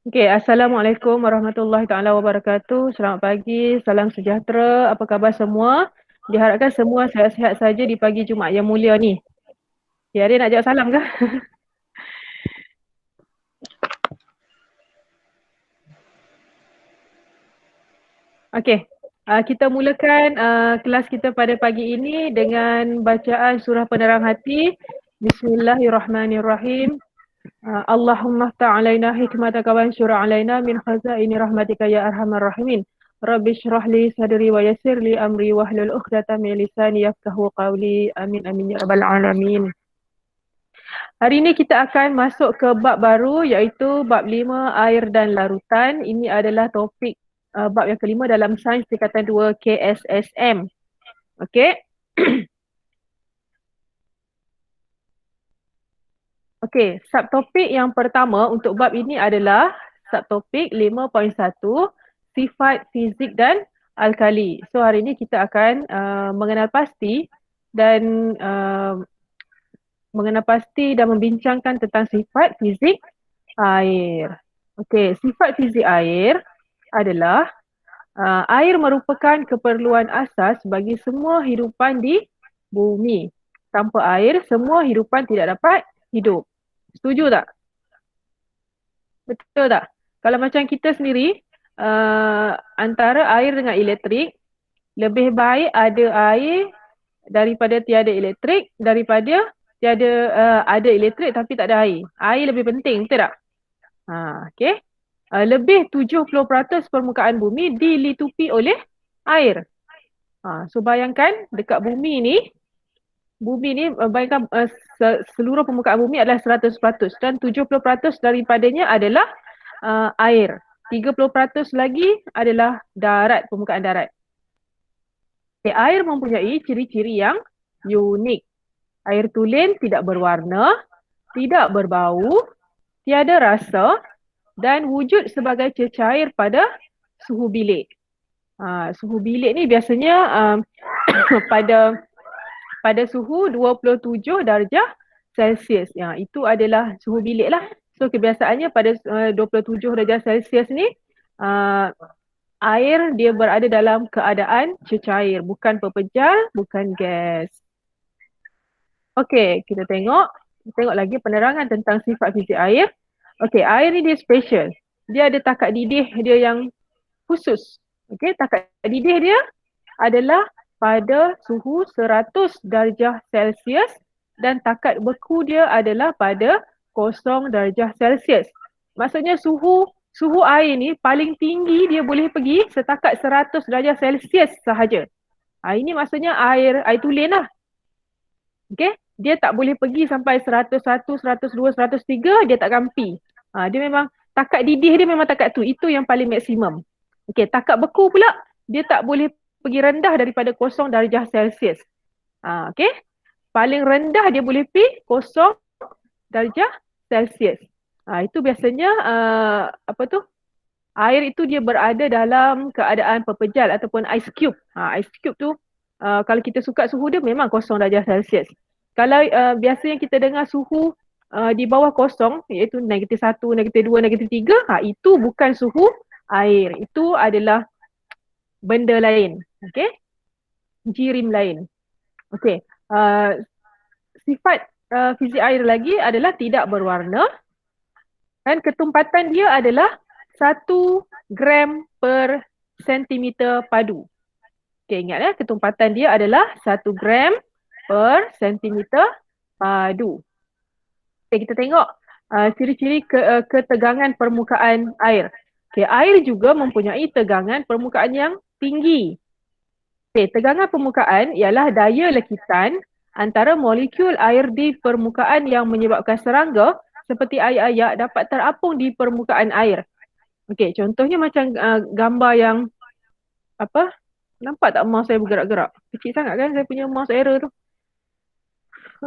Okay, Assalamualaikum warahmatullahi taala wabarakatuh. Selamat pagi, salam sejahtera. Apa khabar semua? Diharapkan semua sihat-sihat saja di pagi Jumaat yang mulia ni. Ya, dia nak jawab salam ke? Okey. Kita mulakan kelas kita pada pagi ini dengan bacaan surah penerang hati. Bismillahirrahmanirrahim. Allahumma ta'alaina hikmataka wa ansyur alaina min khazaini rahmatika ya arhamar rahimin. Rabbi syrah li sadri wa yassir li amri wahlul 'uqdatam min lisani yafqahu qawli. Amin amin ya rabbal alamin. Hari ini kita akan masuk ke bab baru iaitu bab 5 air dan larutan. Ini adalah topik bab yang kelima dalam sains tingkatan 2 KSSM. Okey. Okey, subtopik yang pertama untuk bab ini adalah subtopik 5.1 sifat fizik dan alkali. So hari ini kita akan mengenal pasti dan membincangkan tentang sifat fizik air. Okey, sifat fizik air adalah air merupakan keperluan asas bagi semua hidupan di bumi. Tanpa air, semua hidupan tidak dapat hidup. Setuju tak? Betul tak? Kalau macam kita sendiri, antara air dengan elektrik, lebih baik ada air daripada tiada elektrik, daripada tiada ada elektrik tapi tak ada air. Air lebih penting, betul tak? Okay. Lebih 70% permukaan bumi dilitupi oleh air. So bayangkan dekat bumi ni bayangkan seluruh permukaan bumi adalah 100% dan 70% daripadanya adalah air. 30% lagi adalah darat, permukaan darat. Okay, air mempunyai ciri-ciri yang unik. Air tulen tidak berwarna, tidak berbau, tiada rasa dan wujud sebagai cecair pada suhu bilik. Suhu bilik ni biasanya pada suhu 27 darjah Celsius. Itu adalah suhu bilik lah. So kebiasaannya pada 27 darjah Celsius ni air dia berada dalam keadaan cecair, bukan pepejal, bukan gas. Okey, kita tengok lagi penerangan tentang sifat fizik air. Okey, air ni dia special. Dia ada takat didih dia yang khusus. Okey, takat didih dia adalah pada suhu 100 darjah Celsius dan takat beku dia adalah pada 0 darjah Celsius. Maksudnya suhu air ni paling tinggi dia boleh pergi setakat 100 darjah Celsius sahaja. Ini maksudnya air tulen lah. Okey, dia tak boleh pergi sampai 101, 102, 103, dia tak kampi. Dia memang takat didih dia memang takat tu. Itu yang paling maksimum. Okey, takat beku pula dia tak boleh pergi rendah daripada 0 darjah Celsius. Okey. Paling rendah dia boleh pergi 0 darjah Celsius. Itu biasanya air itu dia berada dalam keadaan pepejal ataupun ice cube. Ice cube tu kalau kita suka suhu dia memang 0 darjah Celsius. Kalau biasanya kita dengar suhu di bawah 0 iaitu -1, -2, -3, itu bukan suhu air. Itu adalah benda lain. Okey. Jirim lain. Okey. Sifat fizik air lagi adalah tidak berwarna dan ketumpatan dia adalah 1 gram per sentimeter padu. Okey, ingat ya, ketumpatan dia adalah 1 gram per sentimeter padu. Okey, kita tengok ciri-ciri ketegangan permukaan air. Okey, air juga mempunyai tegangan permukaan yang tinggi. Okay, tegangan permukaan ialah daya lekitan antara molekul air di permukaan yang menyebabkan serangga seperti air-ayak dapat terapung di permukaan air. Okey, contohnya macam gambar yang nampak tak mouse saya bergerak-gerak? Kecil sangat kan saya punya mouse error tu.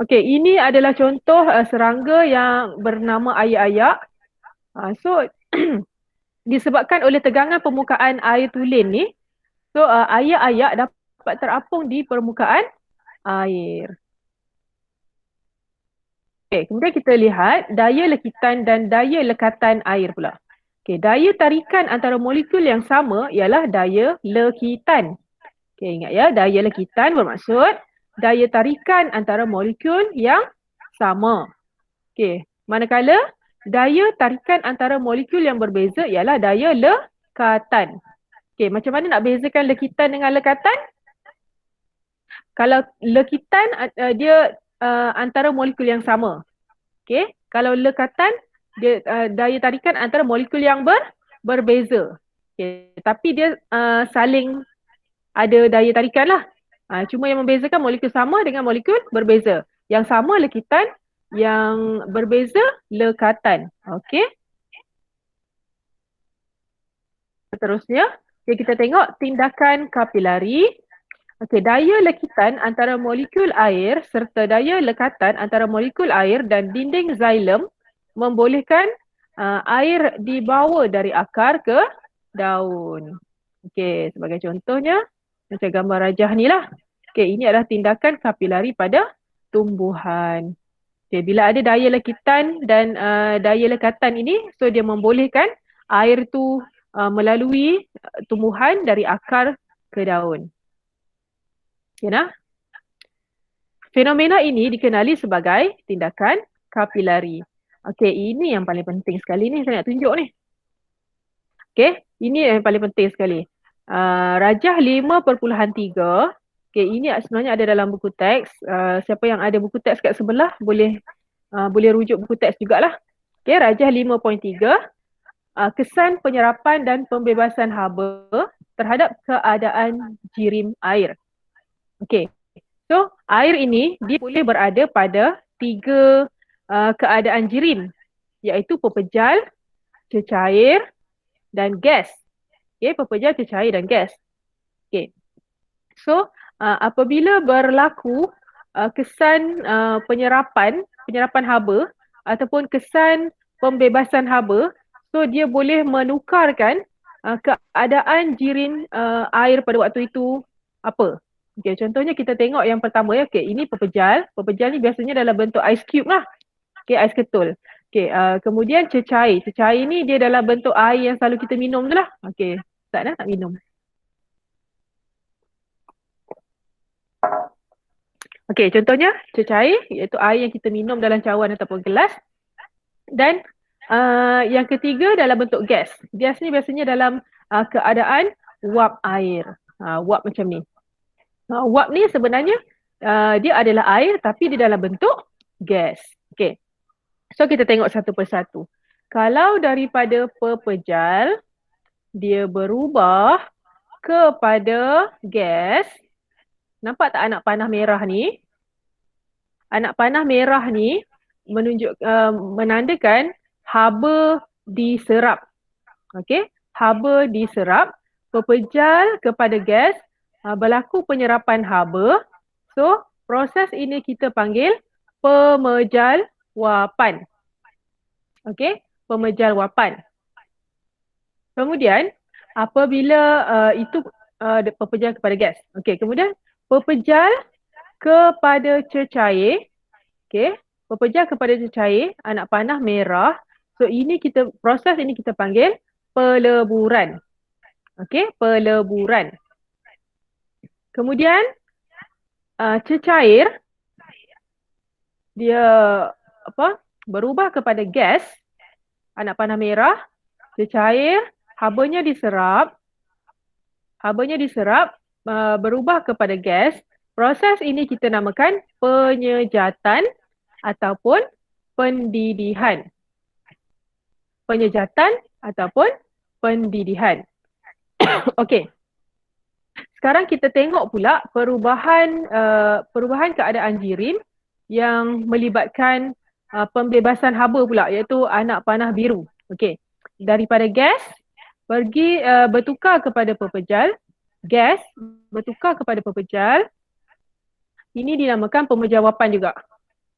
Okey, ini adalah contoh serangga yang bernama air-ayak. So disebabkan oleh tegangan permukaan air tulen ni, so air-ayak dapat terapung di permukaan air. Okay, kemudian kita lihat daya lekitan dan daya lekatan air pula. Okey, daya tarikan antara molekul yang sama ialah daya lekitan. Okey, ingat ya, daya lekitan bermaksud daya tarikan antara molekul yang sama. Okey, manakala daya tarikan antara molekul yang berbeza ialah daya lekatan. Okey, macam mana nak bezakan lekitan dengan lekatan? Kalau lekitan dia antara molekul yang sama. Okey, kalau lekatan dia daya tarikan antara molekul yang berbeza. Okey, tapi dia saling ada daya tarikan lah. Cuma yang membezakan molekul sama dengan molekul berbeza. Yang sama lekitan, yang berbeza lekatan. Okey. Seterusnya, kita tengok tindakan kapilari. Okey, daya lekitan antara molekul air serta daya lekatan antara molekul air dan dinding xilem membolehkan air dibawa dari akar ke daun. Okey, sebagai contohnya macam gambar rajah ni lah. Okey, ini adalah tindakan kapilari pada tumbuhan. Okey, bila ada daya lekitan dan daya lekatan ini, so dia membolehkan air tu melalui tumbuhan dari akar ke daun. Okay, nah? Fenomena ini dikenali sebagai tindakan kapilari. Okey, ini yang paling penting sekali ni saya nak tunjuk ni. Okey, ini yang paling penting sekali. Rajah 5.3. Okey, ini sebenarnya ada dalam buku teks. Siapa yang ada buku teks kat sebelah boleh rujuk buku teks jugalah. Okey, rajah 5.3. Kesan penyerapan dan pembebasan haba terhadap keadaan jirim air. Okey. So, air ini dia boleh berada pada 3 keadaan jirim, iaitu pepejal, cecair dan gas. Okay, pepejal, cecair dan gas. Okay. So, apabila berlaku kesan penyerapan haba ataupun kesan pembebasan haba, so dia boleh menukarkan keadaan jirim air pada waktu itu apa? Okay, contohnya kita tengok yang pertama ya. Okay, ini pepejal. Pepejal ni biasanya dalam bentuk ice cube lah. Okay, ais ketul. Okay, kemudian cecair. Cecair ni dia dalam bentuk air yang selalu kita minum tu lah. Okay, tak nak minum. Okay, contohnya cecair iaitu air yang kita minum dalam cawan ataupun gelas. Dan yang ketiga dalam bentuk gas. Gas ni biasanya dalam keadaan wap air. Wap macam ni. Wap ni sebenarnya dia adalah air tapi dia dalam bentuk gas. Okay. So kita tengok satu persatu. Kalau daripada pepejal dia berubah kepada gas. Nampak tak anak panah merah ni? Anak panah merah ni menandakan haba diserap. Okey, haba diserap. Pepejal kepada gas, berlaku penyerapan haba. So, proses ini kita panggil pemejal wapan. Okey, pemejal wapan. Kemudian, apabila itu pepejal kepada gas. Okey, kemudian pepejal kepada cecair. Okey, pepejal kepada cecair, anak panah merah. So, proses ini kita panggil peleburan. Okey, peleburan. Kemudian cecair dia berubah kepada gas, anak panah merah, cecair, habanya diserap, berubah kepada gas. Proses ini kita namakan penyejatan ataupun pendidihan. Penyejatan ataupun pendidihan. Okey. Sekarang kita tengok pula perubahan keadaan jirim yang melibatkan pembebasan haba pula, iaitu anak panah biru. Okey. Daripada gas bertukar kepada pepejal, gas bertukar kepada pepejal. Ini dinamakan pemejawapan juga.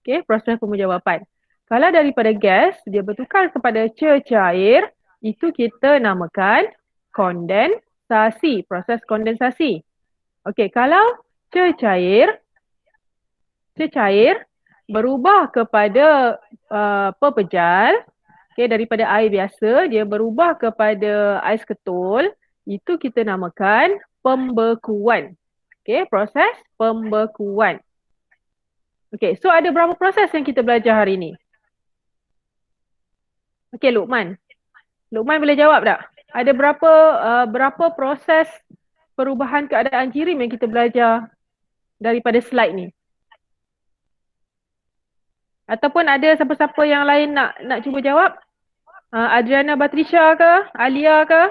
Okey, proses pemejawapan. Kalau daripada gas dia bertukar kepada cecair, itu kita namakan kondensasi, proses kondensasi. Okey, kalau cecair berubah kepada pepejal, Okay, daripada air biasa, dia berubah kepada ais ketul. Itu kita namakan pembekuan. Okay, proses pembekuan. Okay, so ada berapa proses yang kita belajar hari ni? Okay, Luqman. Luqman boleh jawab tak? Ada berapa proses perubahan keadaan jirim yang kita belajar daripada slide ni? Ataupun ada siapa-siapa yang lain nak cuba jawab? Adriana Batrisha ke? Alia ke?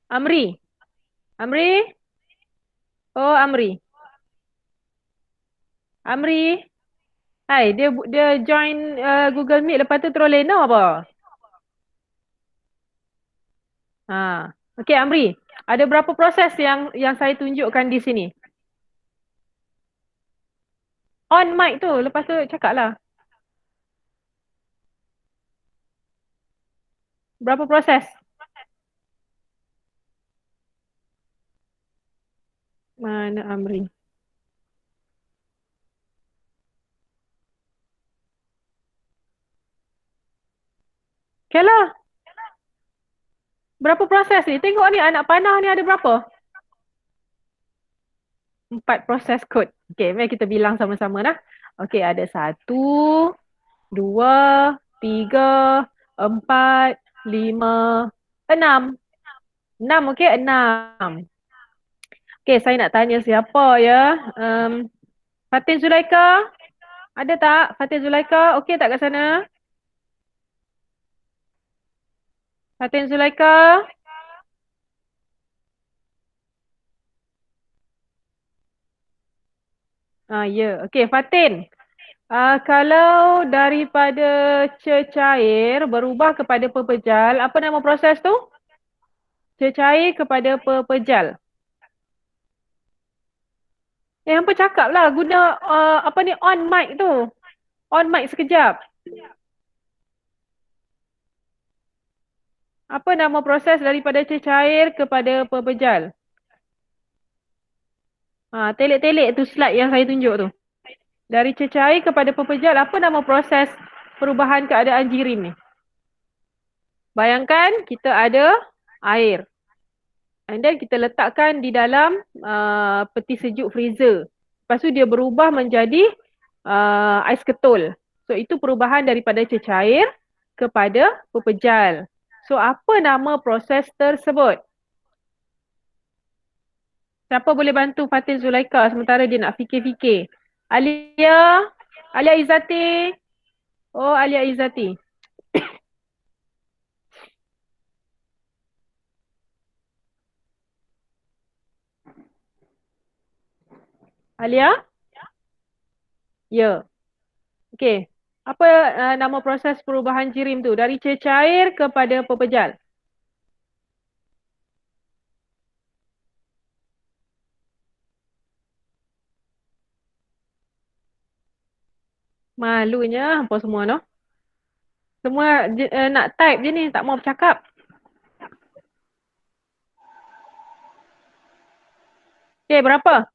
Amri? Amri? Oh, Amri. Amri? Hai, dia join Google Meet lepas tu terus lena apa? Ha. Okey, Amri. Ada berapa proses yang saya tunjukkan di sini? On mic tu, lepas tu cakap lah. Berapa proses? Mana Amri? Okay lah. Berapa proses ni? Tengok ni anak panah ni ada berapa? 4 proses kod. Okay, mari kita bilang sama-sama dah. Okay, ada 1, 2, 3, 4, 5, 6. 6, okay? 6. Okay, saya nak tanya siapa ya? Fatin Zulaika? Ada tak? Fatin Zulaika, okay tak kat sana? Fatin Zulaika? Ya. Okay, Fatin. Kalau daripada cecair berubah kepada pepejal, apa nama proses tu? Cecair kepada pepejal. Hampa cakap lah guna apa ni on mic tu. On mic sekejap. Apa nama proses daripada cecair kepada pepejal? Telik-telik tu slide yang saya tunjuk tu. Dari cecair kepada pepejal, apa nama proses perubahan keadaan jirim ni? Bayangkan kita ada air. And then kita letakkan di dalam peti sejuk freezer. Lepas tu dia berubah menjadi ais ketul. So itu perubahan daripada cecair kepada pepejal. So apa nama proses tersebut? Siapa boleh bantu Fatin Zulaika sementara dia nak fikir-fikir? Alia? Alia Izzati? Oh, Alia Izzati. Alia? Ya. Okey. Apa nama proses perubahan jirim tu? Dari cecair kepada pepejal. Malunya apa semua no? Semua nak type je ni, tak mau bercakap. Okey, berapa?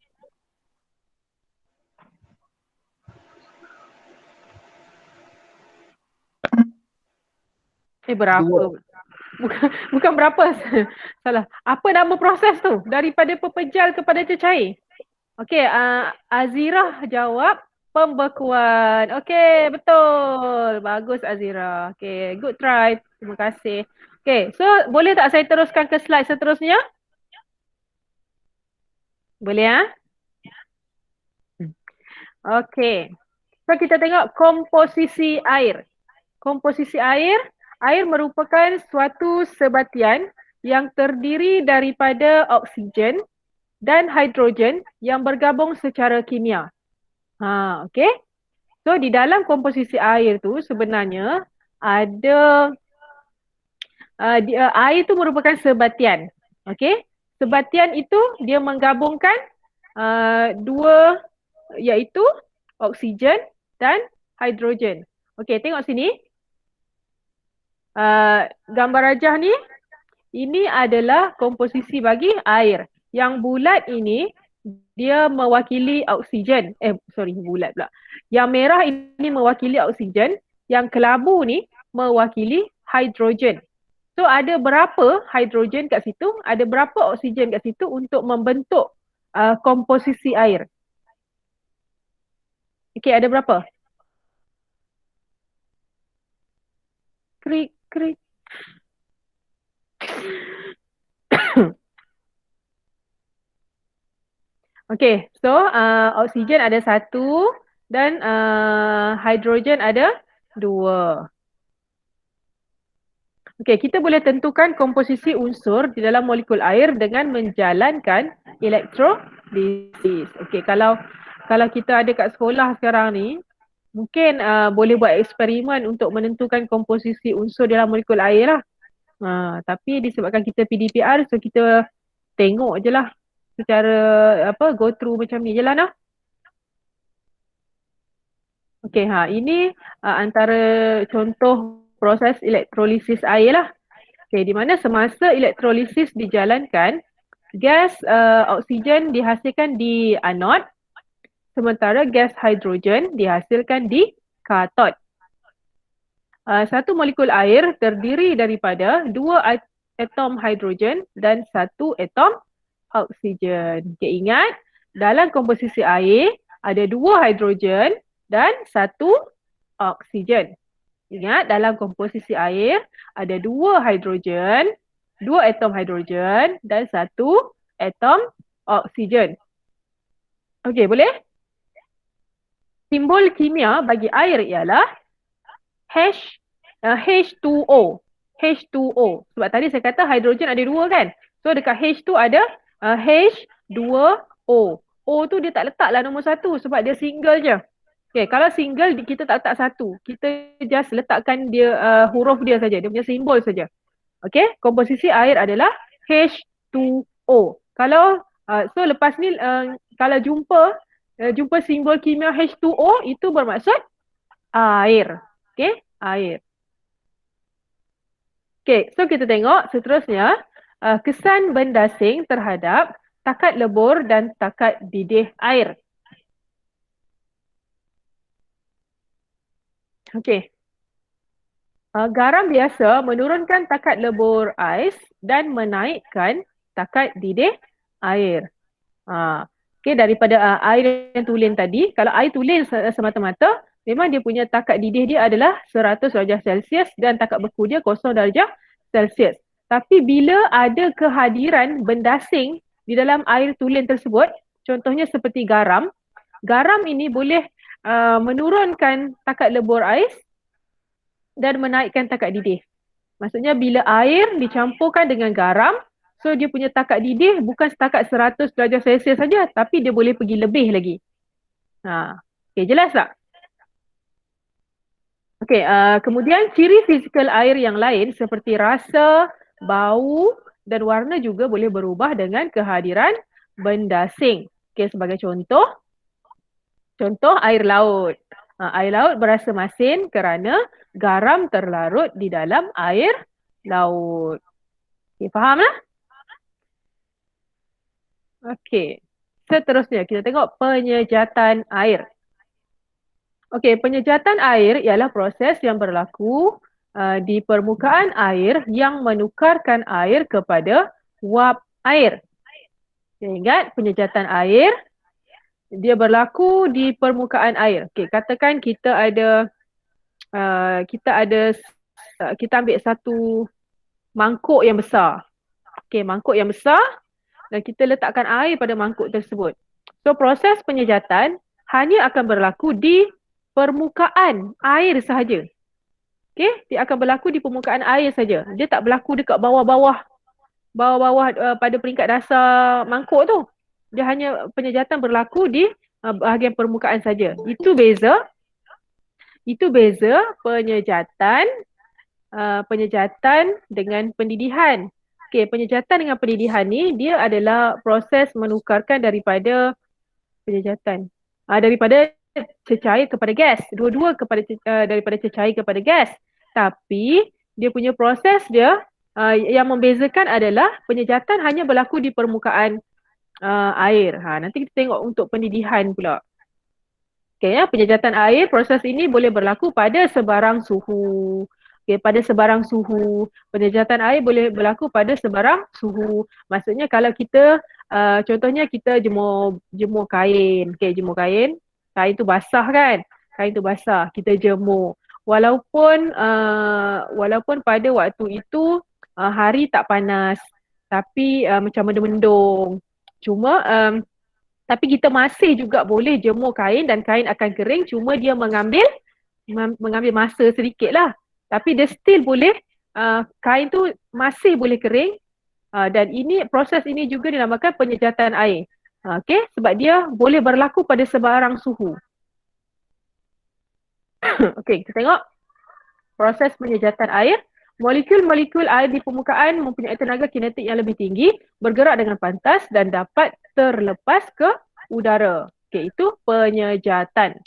Berapa? Bukan berapa. Salah. Apa nama proses tu? Daripada pepejal kepada cecair? Okey, Azirah jawab pembekuan. Okey, betul. Bagus Azirah. Okey, good try. Terima kasih. Okey, so boleh tak saya teruskan ke slide seterusnya? Boleh ya? Okey. So kita tengok komposisi air. Komposisi air, air merupakan suatu sebatian yang terdiri daripada oksigen dan hidrogen yang bergabung secara kimia. Okey. So di dalam komposisi air tu sebenarnya ada air tu merupakan sebatian. Okey. Sebatian itu dia menggabungkan dua iaitu oksigen dan hidrogen. Okey, tengok sini. Gambar rajah ni, ini adalah komposisi bagi air. Yang bulat ini dia mewakili oksigen. Bulat pula. Yang merah ini mewakili oksigen, yang kelabu ni mewakili hidrogen. So ada berapa hidrogen kat situ, ada berapa oksigen kat situ untuk membentuk komposisi air. Okey, ada berapa? Krik, krik. Okey, so oksigen ada 1 dan hidrogen ada 2. Okey, kita boleh tentukan komposisi unsur di dalam molekul air dengan menjalankan elektrolisis. Okey, kalau kita ada kat sekolah sekarang ni, mungkin boleh buat eksperimen untuk menentukan komposisi unsur dalam molekul air lah. Tapi disebabkan kita PDPR, so kita tengok je lah secara go through macam ni je lah nah. Okey, ini antara contoh proses elektrolisis air lah. Okey, di mana semasa elektrolisis dijalankan, gas oksigen dihasilkan di anod, sementara gas hidrogen dihasilkan di katod. Satu molekul air terdiri daripada 2 atom hidrogen dan 1 atom oksigen. Okay, ingat, dalam komposisi air ada 2 hidrogen dan 1 oksigen. Ingat, dalam komposisi air ada 2 hidrogen, 2 atom hidrogen dan 1 atom oksigen. Okey, boleh? Simbol kimia bagi air ialah H2O. H2O. Sebab tadi saya kata hidrogen ada 2 kan? So dekat H tu ada H2O. O tu dia tak letaklah nombor 1 sebab dia single je. Okay, kalau single kita tak letak 1. Kita just letakkan dia huruf dia saja. Dia punya simbol saja. Okay, komposisi air adalah H2O. Kalau so lepas ni kalau jumpa simbol kimia H2O, itu bermaksud air. Okay, air. Okay, so kita tengok seterusnya kesan bendasing terhadap takat lebur dan takat didih air. Okay. Garam biasa menurunkan takat lebur ais dan menaikkan takat didih air. Okay, daripada air yang tulen tadi, kalau air tulen semata-mata, memang dia punya takat didih dia adalah 100 darjah Celsius dan takat beku dia 0 darjah Celsius. Tapi bila ada kehadiran bendasing di dalam air tulen tersebut, contohnya seperti garam, garam ini boleh menurunkan takat lebur ais dan menaikkan takat didih. Maksudnya bila air dicampurkan dengan garam, so dia punya takat didih bukan setakat 100 darjah Celsius saja, tapi dia boleh pergi lebih lagi. Okay, jelas tak? Okay, kemudian ciri fizikal air yang lain seperti rasa, bau dan warna juga boleh berubah dengan kehadiran bendasing. Okay, sebagai contoh air laut. Air laut berasa masin kerana garam terlarut di dalam air laut. Okay, faham lah? Okay, seterusnya kita tengok penyejatan air. Okey, penyejatan air ialah proses yang berlaku di permukaan air yang menukarkan air kepada wap air. Ingat, penyejatan air dia berlaku di permukaan air. Okey, katakan kita ambil satu mangkuk yang besar. Okey, mangkuk yang besar dan kita letakkan air pada mangkuk tersebut. So proses penyejatan hanya akan berlaku di permukaan air sahaja. Okey, dia akan berlaku di permukaan air saja. Dia tak berlaku dekat bawah-bawah pada peringkat dasar mangkuk tu. Dia hanya penyejatan berlaku di bahagian permukaan saja. Itu beza penyejatan dengan pendidihan. Okey, penyejatan dengan pendidihan ni dia adalah proses menukarkan daripada penyejatan. Daripada cecair kepada gas. Dua-dua daripada cecair kepada gas. Tapi dia punya proses dia yang membezakan adalah penyejatan hanya berlaku di permukaan air. Nanti kita tengok untuk pendidihan pula. Okay, ya, penyejatan air, proses ini boleh berlaku pada sebarang suhu. Okay, pada sebarang suhu. Penyejatan air boleh berlaku pada sebarang suhu. Maksudnya kalau kita, contohnya kita jemur kain. Okay, jemur kain. Kain tu basah kan? Kain tu basah. Kita jemur. Walaupun pada waktu itu hari tak panas. Tapi macam mendung-mendung. Cuma tapi kita masih juga boleh jemur kain dan kain akan kering, cuma dia mengambil masa sedikit lah. Tapi dia still boleh, kain tu masih boleh kering, dan proses ini juga dinamakan penyejatan air. Okay, sebab dia boleh berlaku pada sebarang suhu. Okay, kita tengok proses penyejatan air. Molekul-molekul air di permukaan mempunyai tenaga kinetik yang lebih tinggi, bergerak dengan pantas dan dapat terlepas ke udara. Okey, itu penyejatan.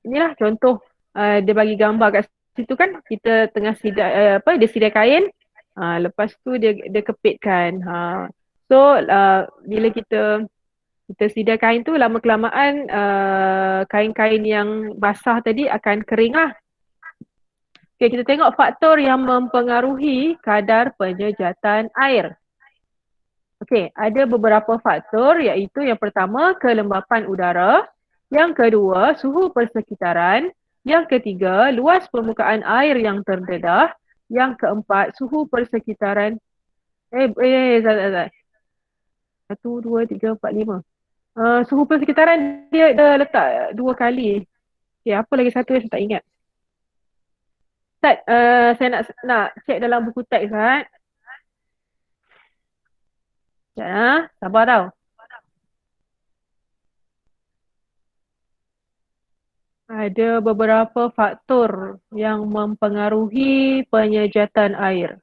Inilah contoh, dia bagi gambar kat situ kan, kita tengah dia sidai kain, lepas tu dia kepitkan. So bila kita sidai kain tu, lama kelamaan kain-kain yang basah tadi akan kering lah. Okay, kita tengok faktor yang mempengaruhi kadar penyejatan air. Okey, ada beberapa faktor, iaitu yang pertama kelembapan udara, yang kedua suhu persekitaran, yang ketiga luas permukaan air yang terdedah, yang keempat suhu persekitaran Zat. 1, 2, 3, 4, 5. Suhu persekitaran dia letak 2 kali. Okey, apa lagi satu yang saya tak ingat. Ustaz, saya nak cek dalam buku teks, Ustaz. Sabar tau. Ada beberapa faktor yang mempengaruhi penyejatan air.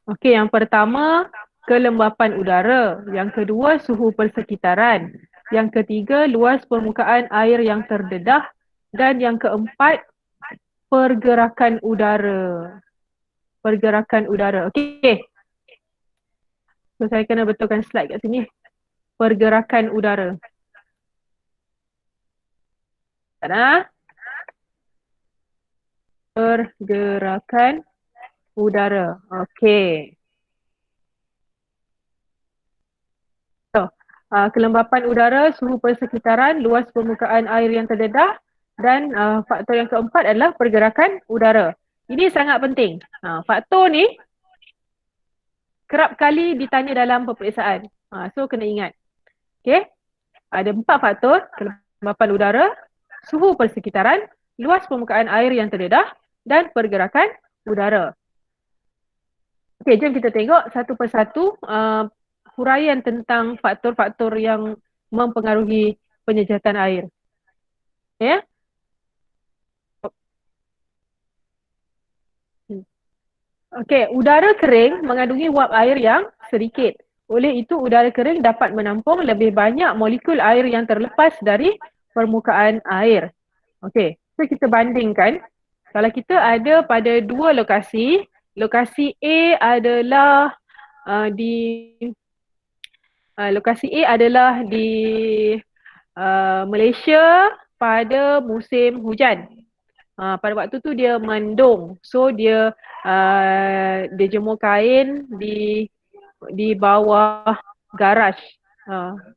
Okey, yang pertama kelembapan udara, yang kedua suhu persekitaran, yang ketiga luas permukaan air yang terdedah, dan yang keempat pergerakan udara. Pergerakan udara. Okey. So saya kena betulkan slide kat sini. Pergerakan udara. Tak. Pergerakan udara. Okey. So, kelembapan udara, suhu persekitaran, luas permukaan air yang terdedah, dan faktor yang keempat adalah pergerakan udara. Ini sangat penting. Faktor ni kerap kali ditanya dalam peperiksaan. So kena ingat. Okey. Ada 4 faktor: kelembapan udara, suhu persekitaran, luas permukaan air yang terdedah, dan pergerakan udara. Okey, jom kita tengok satu persatu huraian tentang faktor-faktor yang mempengaruhi penyejatan air. Ya. Okey, udara kering mengandungi wap air yang sedikit. Oleh itu, udara kering dapat menampung lebih banyak molekul air yang terlepas dari permukaan air. Okey, so kita bandingkan. Kalau kita ada pada 2 lokasi, lokasi A adalah lokasi A adalah di Malaysia pada musim hujan. Pada waktu tu dia mendung. So dia jemur kain di bawah garaj.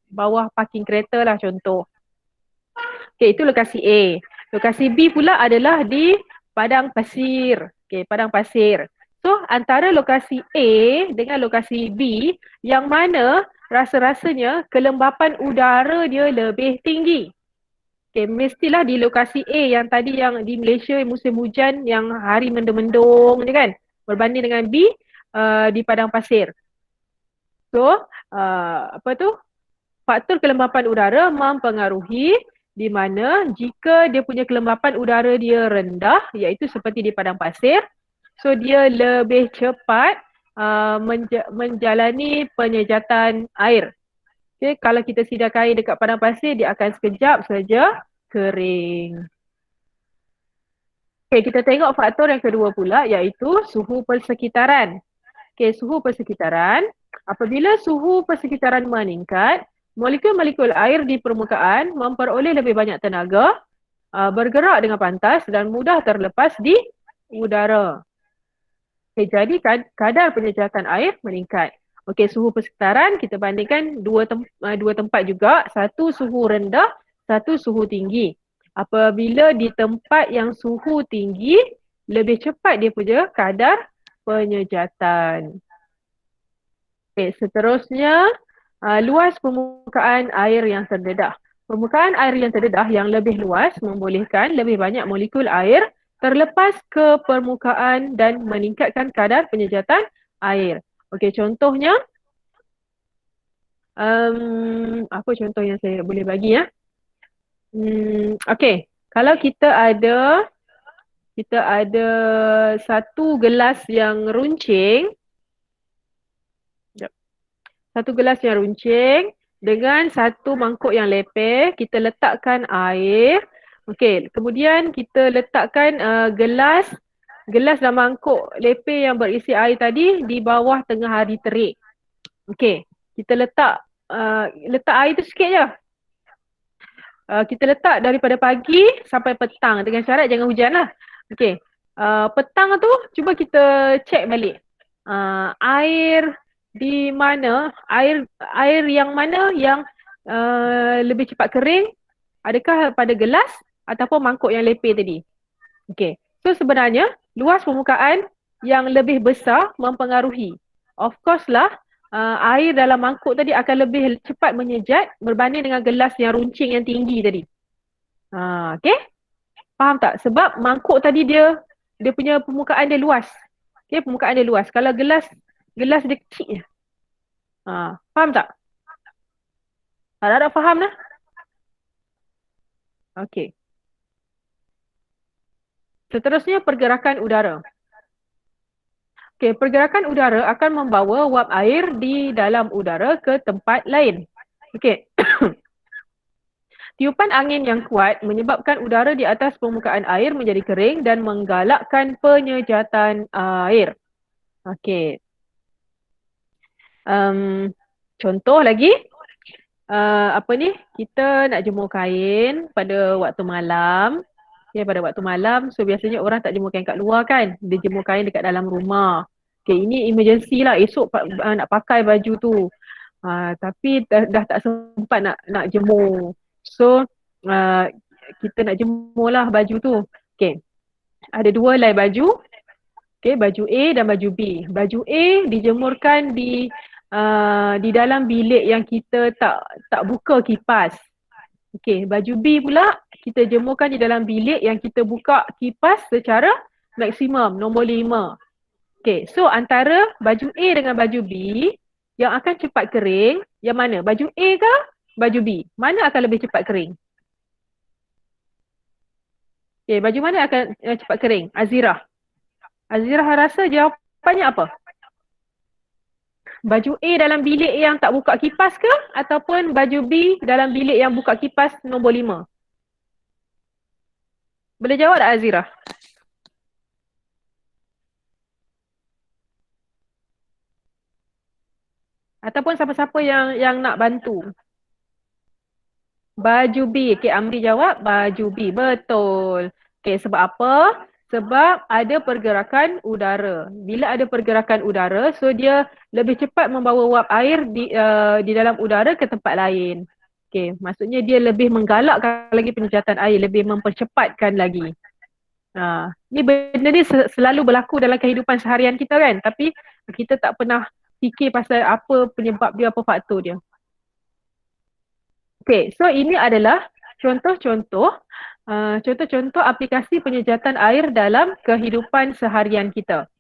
Bawah parking kereta lah contoh. Okay, itu lokasi A. Lokasi B pula adalah di padang pasir. Okay, padang pasir. So antara lokasi A dengan lokasi B, yang mana rasa-rasanya kelembapan udara dia lebih tinggi? Okay, mestilah di lokasi A yang tadi, yang di Malaysia musim hujan yang hari mendung-mendung je kan, berbanding dengan B di padang pasir. So faktor kelembapan udara mempengaruhi, di mana jika dia punya kelembapan udara dia rendah, iaitu seperti di padang pasir, so dia lebih cepat menjalani penyejatan air. Okay, kalau kita sidai kain dekat padang pasir, dia akan sekejap saja kering. Okay, kita tengok faktor yang kedua pula iaitu suhu persekitaran. Okay, suhu persekitaran. Apabila suhu persekitaran meningkat, molekul-molekul air di permukaan memperoleh lebih banyak tenaga, bergerak dengan pantas dan mudah terlepas di udara. Okay, jadi kadar penyejatan air meningkat. Okey, suhu persekitaran kita bandingkan dua tempat juga, satu suhu rendah, satu suhu tinggi. Apabila di tempat yang suhu tinggi, lebih cepat dia punya kadar penyejatan. Okey, seterusnya luas permukaan air yang terdedah. Permukaan air yang terdedah yang lebih luas membolehkan lebih banyak molekul air terlepas ke permukaan dan meningkatkan kadar penyejatan air. Okey, contohnya apa contoh yang saya boleh bagi ya? Okey, kalau kita ada satu gelas yang runcing, satu gelas yang runcing dengan satu mangkuk yang lepeh, kita letakkan air. Okey, kemudian kita letakkan gelas dan mangkuk lepeh yang berisi air tadi di bawah tengah hari terik. Okey, kita letak air tu sikit je. Kita letak daripada pagi sampai petang dengan syarat jangan hujan lah. Okey, petang tu cuba kita cek balik. Air di mana, air yang mana yang lebih cepat kering, adakah pada gelas ataupun mangkuk yang lepeh tadi. Okey, so sebenarnya luas permukaan yang lebih besar mempengaruhi. Of course lah, air dalam mangkuk tadi akan lebih cepat menyejat berbanding dengan gelas yang runcing yang tinggi tadi. Okey, faham tak? Sebab mangkuk tadi dia punya permukaan dia luas. Okey, permukaan dia luas. Kalau gelas dia kecil je. Faham tak? Harap faham lah. Okey. Seterusnya pergerakan udara. Okey, pergerakan udara akan membawa wap air di dalam udara ke tempat lain. Okey. Tiupan angin yang kuat menyebabkan udara di atas permukaan air menjadi kering dan menggalakkan penyejatan air. Okey. Contoh lagi, kita nak jemur kain pada waktu malam. Okay, pada waktu malam, so biasanya orang tak jemur kain kat luar kan. Dia jemur kain dekat dalam rumah. Okay, ini emergency lah. Esok nak pakai baju tu. Tapi dah tak sempat nak jemur. So, kita nak jemur lah baju tu. Okay, ada dua helai baju. Okay, baju A dan baju B. Baju A dijemurkan di dalam bilik yang kita tak buka kipas. Okey, baju B pula kita jemurkan di dalam bilik yang kita buka kipas secara maksimum, nombor 5. Okey, so antara baju A dengan baju B yang akan cepat kering, yang mana? Baju A ke baju B? Mana akan lebih cepat kering? Okey, baju mana akan cepat kering? Azirah. Azirah rasa jawapannya apa? Baju A dalam bilik yang tak buka kipas ke ataupun baju B dalam bilik yang buka kipas nombor 5? Boleh jawab tak Azirah? Ataupun siapa-siapa yang nak bantu? Baju B. Okay, Amri jawab baju B. Betul. Okay, sebab apa? Sebab ada pergerakan udara. Bila ada pergerakan udara, so dia lebih cepat membawa wap air di dalam udara ke tempat lain. Okay, maksudnya dia lebih menggalakkan lagi penyejatan air, lebih mempercepatkan lagi. Ni benda ni selalu berlaku dalam kehidupan seharian kita kan, tapi kita tak pernah fikir pasal apa penyebab dia, apa faktor dia. Okay, so ini adalah contoh-contoh aplikasi penyejatan air dalam kehidupan seharian kita.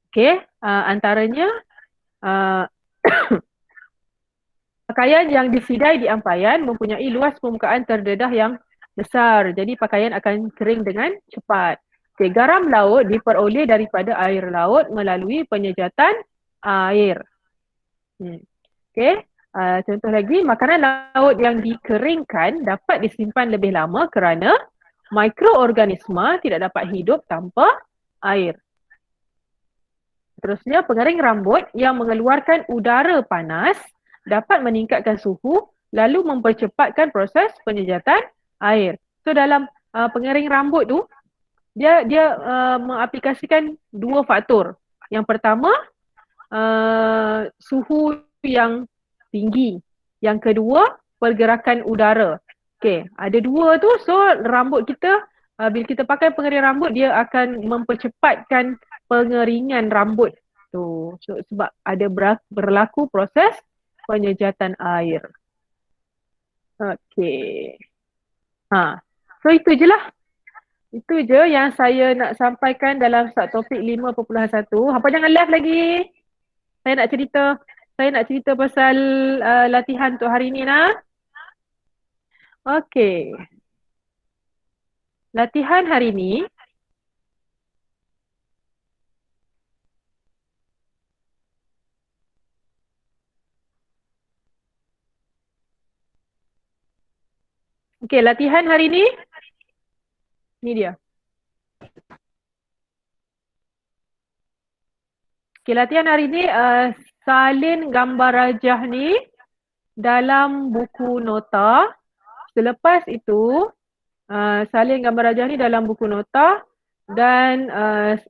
Okay, antaranya pakaian yang disidai di ampaian mempunyai luas permukaan terdedah yang besar. Jadi pakaian akan kering dengan cepat. Okay, garam laut diperoleh daripada air laut melalui penyejatan air. Okay, contoh lagi, makanan laut yang dikeringkan dapat disimpan lebih lama kerana Mikroorganisma tidak dapat hidup tanpa air. Terusnya, pengering rambut yang mengeluarkan udara panas dapat meningkatkan suhu lalu mempercepatkan proses penyejatan air. So dalam pengering rambut tu, dia mengaplikasikan dua faktor. Yang pertama, suhu yang tinggi. Yang kedua, pergerakan udara. Okey, ada dua tu. So rambut kita, bila kita pakai pengering rambut, dia akan mempercepatkan pengeringan rambut tu. So, sebab ada berlaku proses penyejatan air. Okey. So itu je lah. Itu je yang saya nak sampaikan dalam subtopik 5.1. Hampa jangan left lagi. Saya nak cerita. Saya nak cerita pasal latihan untuk hari ni lah. Okey. Latihan hari ni. Okey, latihan hari ni. Ni dia. Okey, latihan hari ni salin gambar rajah ni dalam buku nota. Selepas itu, salin gambar rajah ni dalam buku nota dan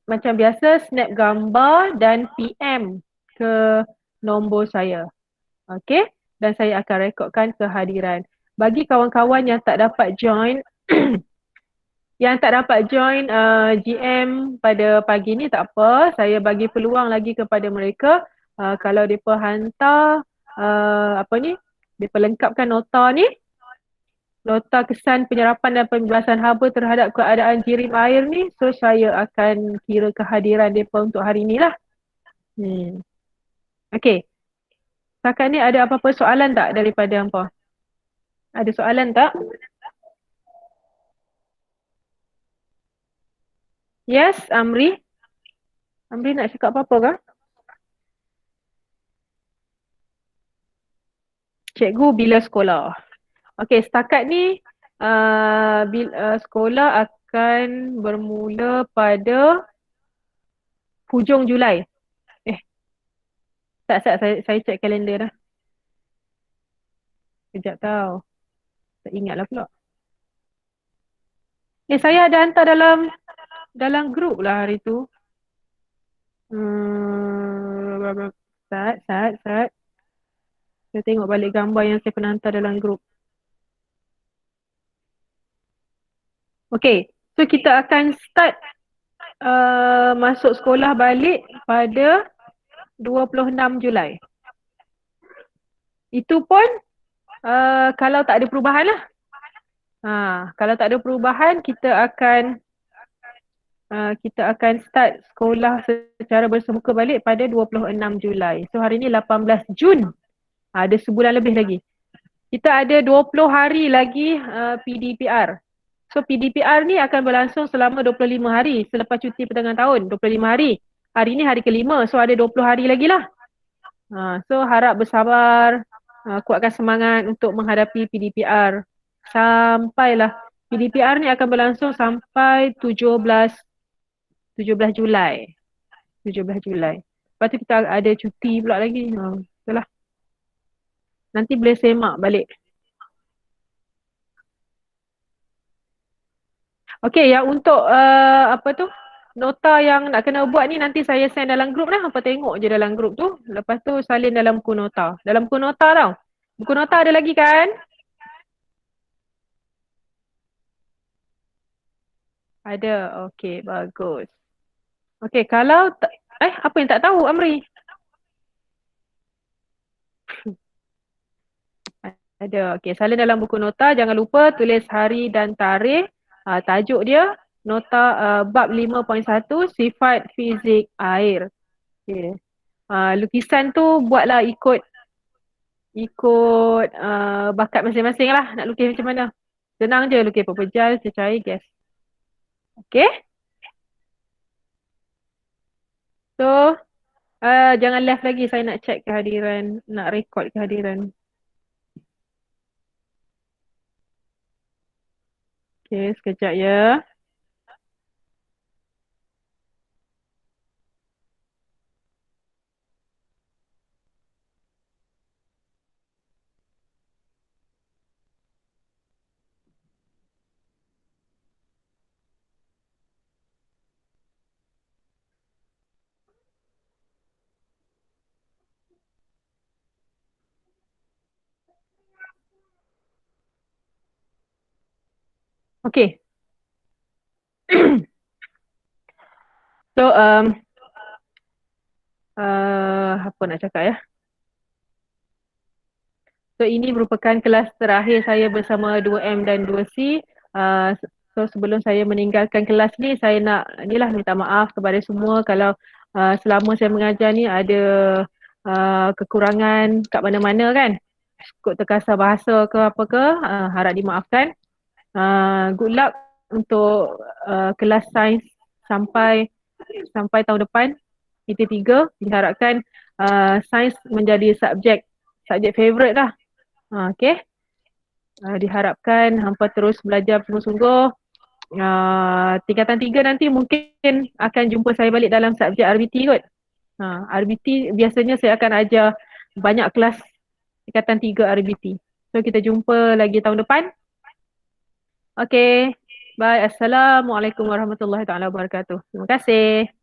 macam biasa snap gambar dan PM ke nombor saya. Okey, dan saya akan rekodkan kehadiran. Bagi kawan-kawan yang tak dapat join GM pada pagi ni, tak apa, saya bagi peluang lagi kepada mereka kalau mereka hantar mereka lengkapkan nota ni, nota kesan penyerapan dan pembebasan haba terhadap keadaan jirim air ni, so saya akan kira kehadiran mereka untuk hari ni lah. Okey, setakat ni ada apa-apa soalan tak daripada hampa? Ada soalan tak? Yes, Amri. Amri nak cakap apa-apa kah? Cikgu bila sekolah. Okey, setakat ni sekolah akan bermula pada hujung Julai. Saya cek kalender dah. Kejap tau. Tak ingatlah pula. Saya ada hantar dalam grup lah hari tu. Sat. Saya tengok balik gambar yang saya pernah hantar dalam grup. Okey, so kita akan start masuk sekolah balik pada 26 Julai. Itu pun kalau tak ada perubahan lah. Kalau tak ada perubahan, kita akan start sekolah secara bersemuka balik pada 26 Julai. So hari ni 18 Jun. Ada sebulan lebih lagi. Kita ada 20 hari lagi PDPR. So PDPR ni akan berlangsung selama 25 hari selepas cuti pertengahan tahun. 25 hari. Hari ni hari kelima. So ada 20 hari lagi lah. So harap bersabar. Kuatkan semangat untuk menghadapi PDPR. Sampailah. PDPR ni akan berlangsung sampai 17 Julai. 17 Julai. Lepas tu kita ada cuti pula lagi. Itulah. Nanti boleh semak balik. Okey, yang untuk nota yang nak kena buat ni nanti saya send dalam grup lah. Apa tengok je dalam grup tu. Lepas tu salin dalam buku nota. Dalam buku nota tau. Buku nota ada lagi kan? Ada. Okey, bagus. Okey, kalau apa yang tak tahu Amri? Ada. Okey, salin dalam buku nota. Jangan lupa tulis hari dan tarikh. Tajuk dia nota bab 5.1 sifat fizik air. Okay. Lukisan tu buatlah ikut bakat masing-masing lah nak lukis macam mana. Senang je lukis pepejal, cecair, gas. Okay. So jangan left lagi, saya nak check kehadiran, nak record kehadiran. Okey, sekejap ya. Okey. So, apa nak cakap ya? So, ini merupakan kelas terakhir saya bersama 2M dan 2C. So, sebelum saya meninggalkan kelas ni, saya nak inilah minta maaf kepada semua kalau selama saya mengajar ni ada kekurangan kat mana-mana kan. Kot terkasar bahasa ke apa ke, harap dimaafkan. Good luck untuk kelas sains sampai sampai tahun depan. Kita tiga diharapkan sains menjadi subjek favourite lah. Okay. Diharapkan hampa terus belajar sungguh-sungguh. Tingkatan 3 nanti mungkin akan jumpa saya balik dalam subjek RBT kot. RBT biasanya saya akan ajar banyak kelas tingkatan 3 RBT. So kita jumpa lagi tahun depan. Okay. Bye. Assalamualaikum warahmatullahi wabarakatuh. Terima kasih.